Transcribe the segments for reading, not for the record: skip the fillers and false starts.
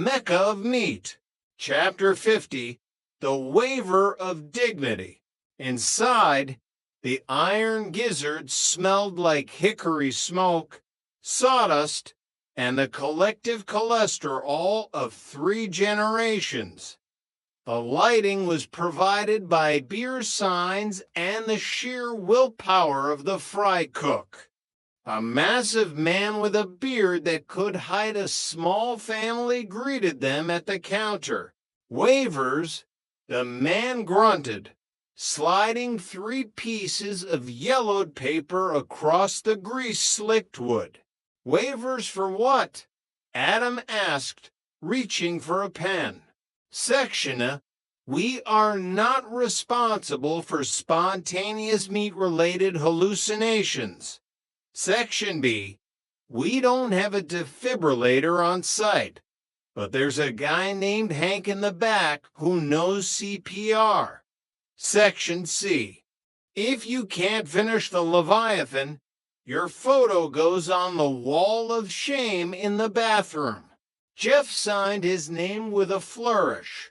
Mecca of Meat. Chapter 50, The Waiver of Dignity. Inside, the iron gizzard smelled like hickory smoke, sawdust, and the collective cholesterol of 3 generations. The lighting was provided by beer signs and the sheer willpower of the fry cook. A massive man with a beard that could hide a small family greeted them at the counter. Waivers, the man grunted, sliding 3 pieces of yellowed paper across the grease-slicked wood. Waivers for what? Adam asked, reaching for a pen. Section A. We are not responsible for spontaneous meat-related hallucinations. Section B. We don't have a defibrillator on site, but there's a guy named Hank in the back who knows CPR. Section C. If you can't finish the Leviathan, your photo goes on the wall of shame in the bathroom. Jeff signed his name with a flourish.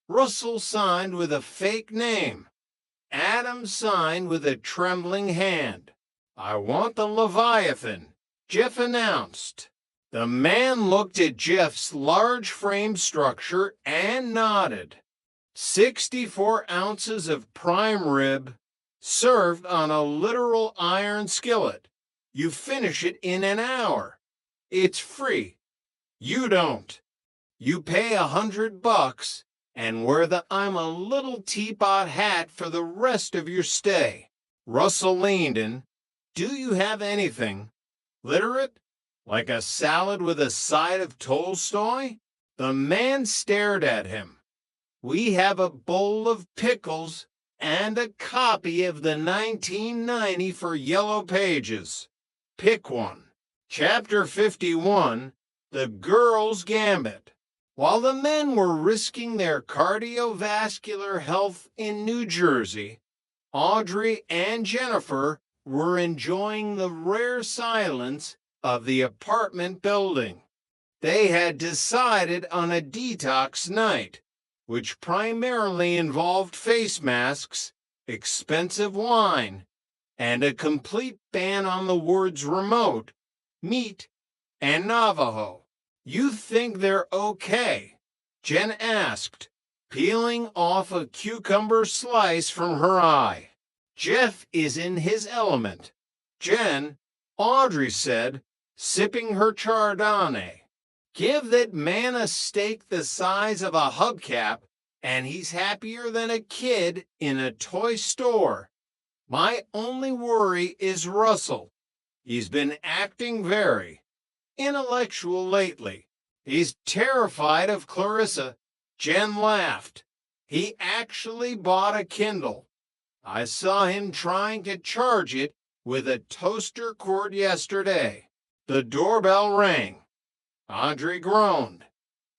Russell signed with a fake name. Adam signed with a trembling hand. I want the Leviathan, Jeff announced. The man looked at Jeff's large frame structure and nodded. 64 ounces of prime rib, served on a literal iron skillet. You finish it in an hour. It's free. You don't. You pay $100 and wear the I'm a little teapot hat for the rest of your stay. Russell leaned in. Do you have anything literate, like a salad with a side of Tolstoy? The man stared at him. We have a bowl of pickles and a copy of the 1990 for Yellow Pages. Pick one. Chapter 51, The Girl's Gambit. While the men were risking their cardiovascular health in New Jersey, Audrey and Jennifer were enjoying the rare silence of the apartment building. They had decided on a detox night, which primarily involved face masks, expensive wine, and a complete ban on the words remote, meat, and Navajo. You think they're okay? Jen asked, peeling off a cucumber slice from her eye. Jeff is in his element. Jen, Audrey said, sipping her Chardonnay. Give that man a steak the size of a hubcap, and he's happier than a kid in a toy store. My only worry is Russell. He's been acting very intellectual lately. He's terrified of Clarissa. Jen laughed. He actually bought a Kindle. I saw him trying to charge it with a toaster cord yesterday. The doorbell rang. Audrey groaned.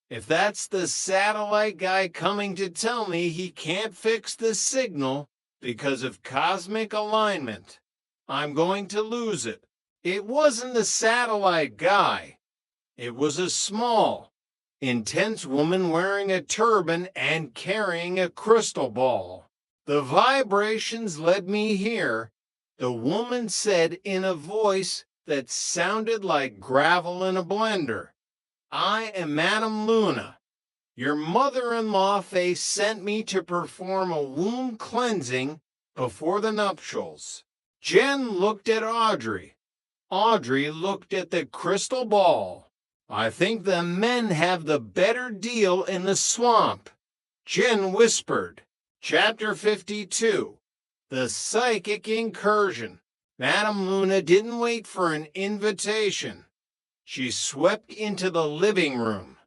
If that's the satellite guy coming to tell me he can't fix the signal because of cosmic alignment, I'm going to lose it. It wasn't the satellite guy. It was a small, intense woman wearing a turban and carrying a crystal ball. The vibrations led me here, the woman said in a voice that sounded like gravel in a blender. I am Madame Luna. Your mother-in-law Faye sent me to perform a womb cleansing before the nuptials. Jen looked at Audrey. Audrey looked at the crystal ball. I think the men have the better deal in the swamp. Jen whispered. Chapter 52, The Psychic Incursion. Madame Luna didn't wait for an invitation. She swept into the living room,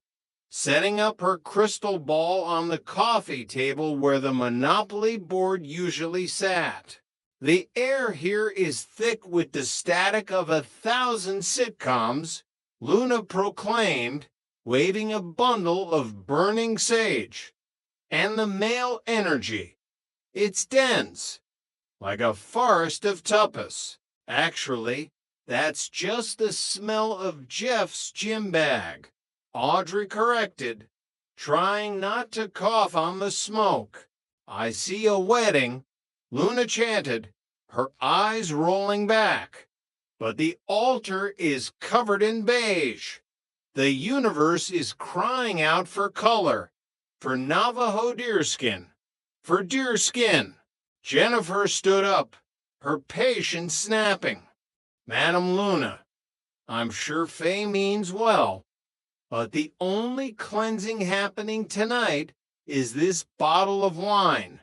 setting up her crystal ball on the coffee table where the Monopoly board usually sat. The air here is thick with the static of 1,000 sitcoms, Luna proclaimed, waving a bundle of burning sage. And the male energy. It's dense, like a forest of tuppence. Actually, that's just the smell of Jeff's gym bag. Audrey corrected, trying not to cough on the smoke. I see a wedding, Luna chanted, her eyes rolling back. But the altar is covered in beige. The universe is crying out for color, for Navajo deerskin, for deerskin. Jennifer stood up, her patience snapping. Madam Luna, I'm sure Fay means well, but the only cleansing happening tonight is this bottle of wine.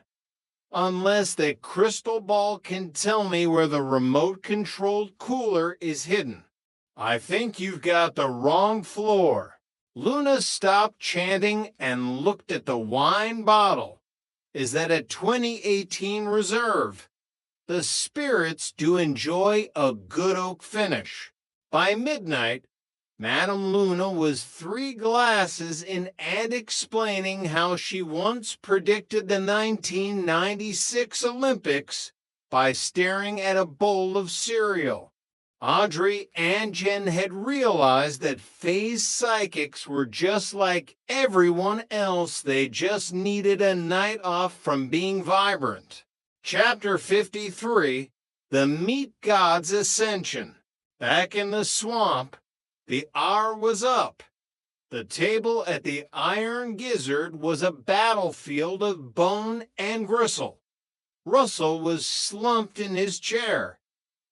Unless that crystal ball can tell me where the remote-controlled cooler is hidden. I think you've got the wrong floor. Luna stopped chanting and looked at the wine bottle. Is that a 2018 reserve? The spirits do enjoy a good oak finish. By midnight, Madame Luna was 3 glasses in and explaining how she once predicted the 1996 Olympics by staring at a bowl of cereal. Audrey and Jen had realized that Faye's psychics were just like everyone else. They just needed a night off from being vibrant. Chapter 53, The Meat God's Ascension. Back in the swamp, the hour was up. The table at the Iron Gizzard was a battlefield of bone and gristle. Russell was slumped in his chair,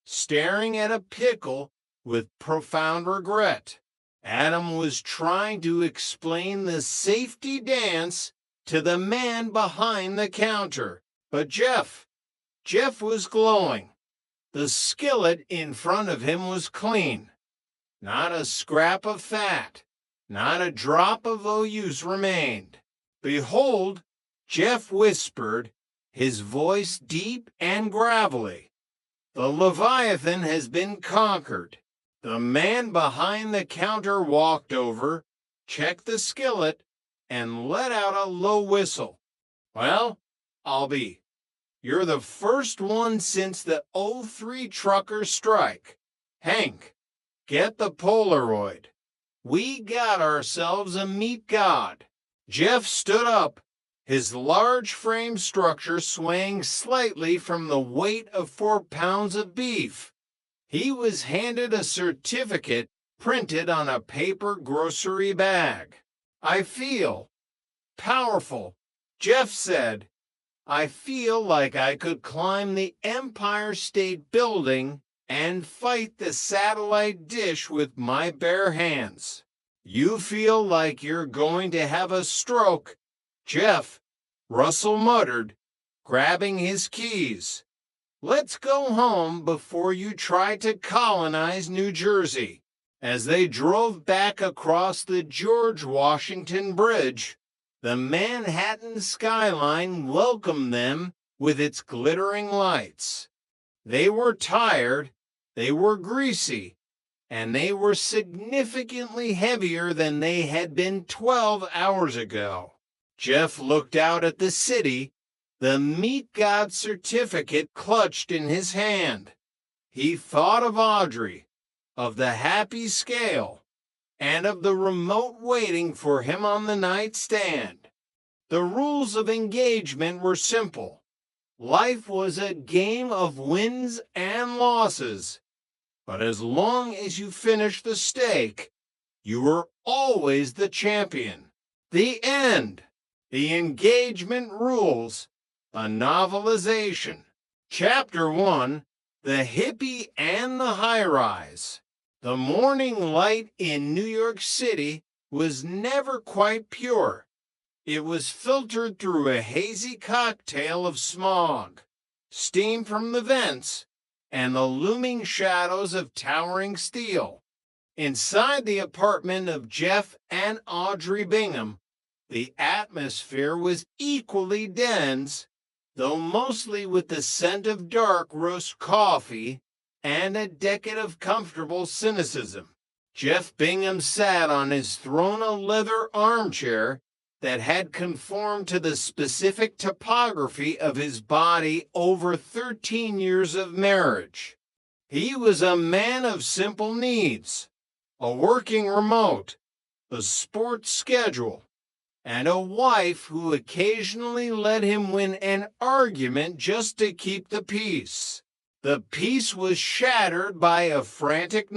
staring at a pickle with profound regret. Adam was trying to explain the safety dance to the man behind the counter, but Jeff was glowing. The skillet in front of him was clean. Not a scrap of fat, not a drop of OU's remained. Behold, Jeff whispered, his voice deep and gravelly. The Leviathan has been conquered. The man behind the counter walked over, checked the skillet, and let out a low whistle. Well, I'll be. You're the first one since the '03 trucker strike. Hank, get the Polaroid. We got ourselves a meat god. Jeff stood up, his large frame structure swaying slightly from the weight of 4 pounds of beef. He was handed a certificate printed on a paper grocery bag. I feel powerful, Jeff said. I feel like I could climb the Empire State Building and fight the satellite dish with my bare hands. You feel like you're going to have a stroke, Jeff, Russell muttered, grabbing his keys. Let's go home before you try to colonize New Jersey. As they drove back across the George Washington Bridge, the Manhattan skyline welcomed them with its glittering lights. They were tired, they were greasy, and they were significantly heavier than they had been 12 hours ago. Jeff looked out at the city, the meat god certificate clutched in his hand. He thought of Audrey, of the happy scale, and of the remote waiting for him on the nightstand. The rules of engagement were simple. Life was a game of wins and losses, but as long as you finished the steak, you were always the champion. The end. The engagement rules. A novelization. Chapter 1, The Hippie and the High-Rise. The morning light in New York City was never quite pure. It was filtered through a hazy cocktail of smog, steam from the vents, and the looming shadows of towering steel. Inside the apartment of Jeff and Audrey Bingham, the atmosphere was equally dense, though mostly with the scent of dark roast coffee and a decade of comfortable cynicism. Jeff Bingham sat on his throne-a-leather armchair that had conformed to the specific topography of his body over 13 years of marriage. He was a man of simple needs, a working remote, a sports schedule, and a wife who occasionally let him win an argument just to keep the peace. The peace was shattered by a frantic